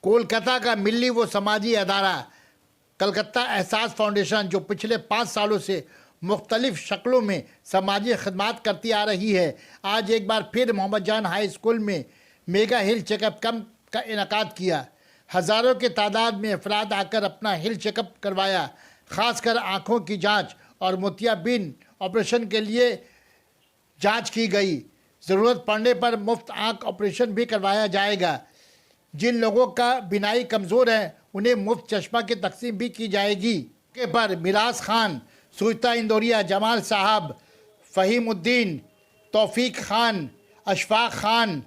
कोलकाता का मिली वो समाजी अदारा कलकत्ता एहसास फाउंडेशन, जो पिछले 5 सालों से मुख्तलिफ शक्लों में समाजी खदमात करती आ रही है, आज एक बार फिर मोहम्मद जान हाई स्कूल में मेगा हेल्थ चेकअप कैंप का इनेकाद किया। हज़ारों के तादाद में अफराद आकर अपना हेल्थ चेकअप करवाया। ख़ासकर आँखों की जांच और मोतियाबिंद ऑपरेशन के लिए जांच की गई। ज़रूरत पड़ने पर मुफ्त आँख ऑपरेशन भी करवाया जाएगा। जिन लोगों का बिनाई कमज़ोर है उन्हें मुफ्त चश्मा की तकसीम भी की जाएगी। के पर मिराज खान, सुजता इंदौरिया, जमाल साहब, फ़हीमुद्दीन, तौफीक खान, अशफाक खान,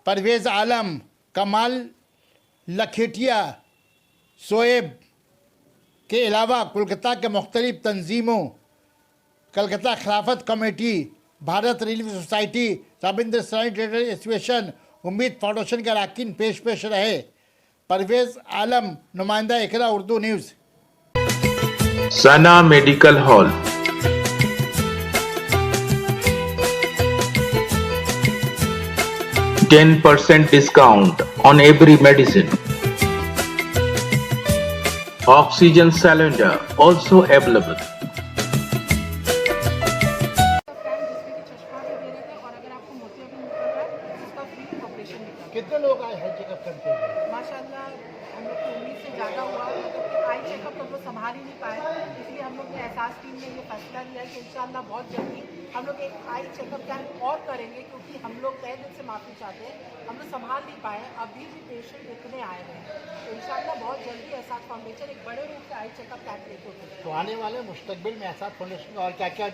परवेज़ आलम, कमाल लखेटिया, शोएब के अलावा कोलकाता के मुख्तलिफ तंजीमों, Calcutta Khilafat committee, Bharat relief society, Rabindra sanitator association, Ummeed foundation के अरकान पेश रहे। परवेज़ आलम, नुमाइंदा Iqra, Urdu news. Sana medical hall, 10% discount on every medicine. Oxygen cylinder also available. कितने लोग आए हेल्थ चेकअप करते हैं? माशाल्लाह हम लोग की उम्मीद से ज़्यादा हुआ, क्योंकि आई चेकअप तो लोग संभाल ही नहीं पाए, इसलिए हम लोग ने एहसास टीम ने ये फैसला लिया कि इंशाल्लाह बहुत जल्दी हम लोग एक आई चेकअप कैंप और करेंगे, क्योंकि हम लोग तहे दिल से माफ़ी चाहते हैं, हम लोग संभाल नहीं पाए, अभी भी पेशेंट इतने आए हैं। तो इंशाल्लाह बहुत जल्दी एहसास फाउंडेशन एक बड़े रूप से आई चेकअप कैंप लेके उठेगा। तो आने वाले मुस्तकबिल में एहसास फाउंडेशन का और क्या क्या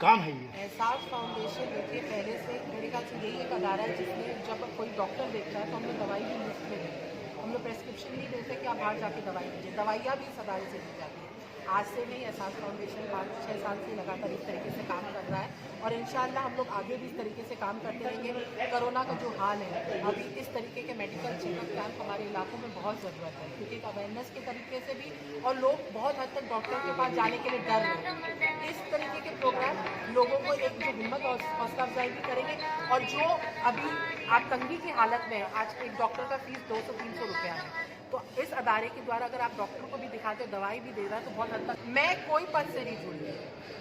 काम है ये? एहसास फाउंडेशन देखिए पहले से मेरे ख्याल से यही एक अदारा है जिसमें जब कोई डॉक्टर देखता है तो हम लोग दवाई भी मुफ्त में देते हैं। हम लोग प्रेस्क्रिप्शन नहीं देते कि आप बाहर जाके दवाई लीजिए, दवाइयाँ भी इस अदारे से दी जाती हैं। आज से नहीं, एहसास फाउंडेशन 5-6 साल से लगातार इस तरीके से काम कर रहा है और इंशाल्लाह हम लोग आगे भी इस तरीके से काम करते रहेंगे। कोरोना का जो हाल है, अभी इस तरीके के मेडिकल चेकअप कैंप हमारे इलाकों में बहुत ज़रूरत है, क्योंकि एक अवेयरनेस के तरीके से भी और लोग बहुत हद तक डॉक्टर के पास जाने के लिए डर रहे हैं। इस तरीके के प्रोग्राम लोगों को एक जो हिम्मत और हौसला अफजाई भी करेंगे, और जो अभी आप तंगी की हालत में है, आज एक डॉक्टर का फीस 200-300 रुपया है, तो इस अदारे के द्वारा अगर आप डॉक्टर को भी दिखाते हो, दवाई भी दे रहा है, तो बहुत हद तक मैं कोई पद से नहीं जुड़ी,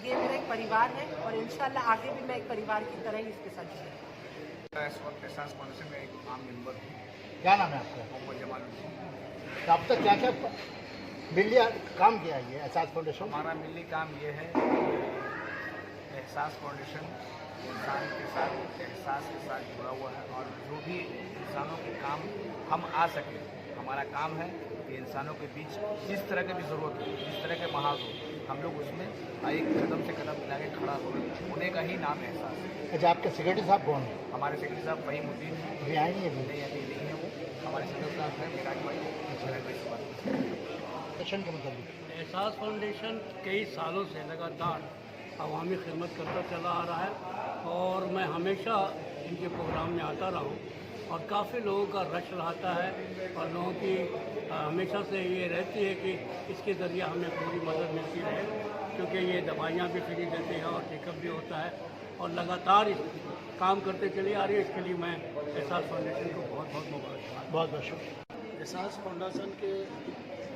ये मेरा एक परिवार है और इंशाल्लाह आगे भी मैं एक परिवार की तरह ही इसके साथ जुड़ूंगी। इस वक्त एहसास फाउंडेशन में एक आम मेंबर हूँ। क्या नाम है आपका? मोहम्मद जमालुद्दीन। तो अब तक क्या क्या मिलिया काम किया ये एहसास फाउंडेशन? हमारा मिली काम ये है कि एहसास फाउंडेशन इंसान के साथ, एहसास के साथ जुड़ा हुआ है, और जो भी इंसानों के काम हम आ सकें, हमारा काम है कि इंसानों के बीच जिस तरह की भी ज़रूरत हो, जिस तरह के महाज हो, हम लोग उसमें एक कदम से कदम मिला के खड़ा होने का ही नाम है एहसास। अच्छा, आपके सेक्रेटरी साहब कौन है? हमारे सेक्रेटरी साहब फ़हीमुद्दीन अभी आए नहीं अभी? नहीं है वो, हमारे सेक्रेटरी साहब हैं मिराज भाई। पेशेंट के मतलब एहसास फाउंडेशन कई सालों से लगातार अवामी खिदमत करता चला आ रहा है और मैं हमेशा इनके प्रोग्राम में आता रहा हूँ और काफ़ी लोगों का रश रहता है और लोगों की हमेशा से ये रहती है कि इसके ज़रिए हमें पूरी मदद मिलती रहे, क्योंकि ये दवाइयाँ भी फ्री देते हैं और चेकअप भी होता है और लगातार काम करते चली आ रही है। इसके लिए मैं एहसास फाउंडेशन को बहुत बहुत मुबारकबाद। बहुत बहुत शुक्रिया। एहसास फाउंडेशन के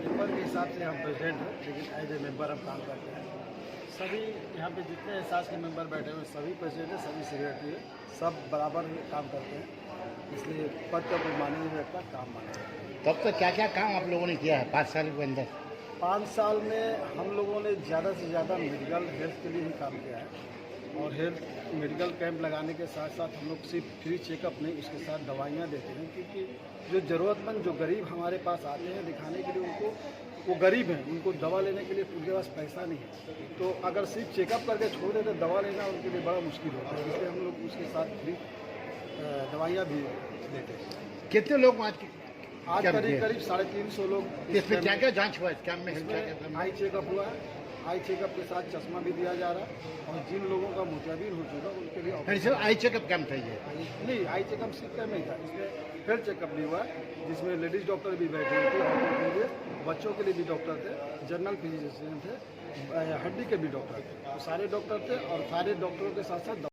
मेंबर के हिसाब से हम प्रेसिडेंट हैं, लेकिन एज ए मेंबर हम काम करते हैं। सभी यहाँ पे जितने एहसास के मेंबर बैठे हुए सभी प्रेसिडेंट हैं, सभी सेक्रेटरी हैं, सब बराबर काम करते हैं, इसलिए पद का कोई माने नहीं रखता, काम माने। तब तक क्या क्या काम आप लोगों ने किया है 5 साल के अंदर? 5 साल में हम लोगों ने ज़्यादा से ज़्यादा मेडिकल हेल्थ के लिए ही काम किया है और हेल्थ मेडिकल कैंप लगाने के साथ साथ हम लोग सिर्फ फ्री चेकअप नहीं, उसके साथ दवाइयाँ देते हैं, क्योंकि जो ज़रूरतमंद, जो गरीब हमारे पास आते हैं दिखाने के लिए, उनको वो गरीब हैं, उनको दवा लेने के लिए उनके पास पैसा नहीं है, तो अगर सिर्फ चेकअप करके छोड़ देते दवा लेना उनके लिए बड़ा मुश्किल होता है, इसलिए हम लोग उसके साथ फ्री दवाइयाँ भी देते हैं। कितने लोग आज करीब 350 लोग। इसमें क्या क्या जांच हुआ है इस कैंप में? आई चेकअप हुआ है, आई चेकअप के साथ चश्मा भी दिया जा रहा है, और जिन लोगों का मोतियाबिंद हो चुका उनके लिए आई चेकअप कैंप था ये? नहीं, आई चेकअप सिर्फ कैंप नहीं था, इसमें हेल्थ चेकअप भी हुआ, जिसमें लेडीज़ डॉक्टर भी बैठे हुए थे, औरतों के लिए, बच्चों के लिए भी डॉक्टर थे, जनरल फिजिशियन थे, हड्डी के भी डॉक्टर थे, तो सारे डॉक्टर थे और सारे डॉक्टरों के साथ साथ